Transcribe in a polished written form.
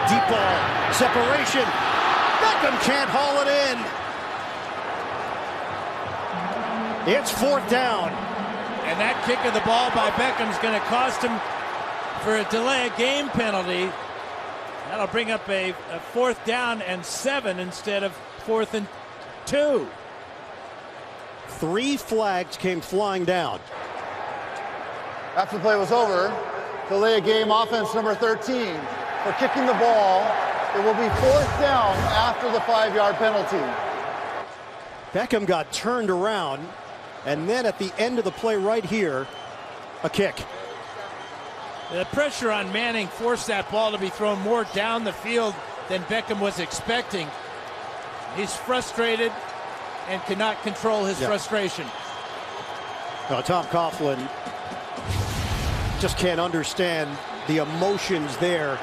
Deep ball. Separation. Beckham can't haul it in. It's 4th down. And that kick of the ball by Beckham is going to cost him for a delay of game penalty. That'll bring up a 4th down and 7 instead of 4th and 2. 3 flags came flying down. After the play was over, delay of game offense number 13 for kicking the ball. It will be 4th down after the 5-yard penalty. Beckham got turned around, and then at the end of the play right here, a kick. The pressure on Manning forced that ball to be thrown more down the field than Beckham was expecting. He's frustrated and cannot control his frustration. Tom Coughlin just can't understand the emotions there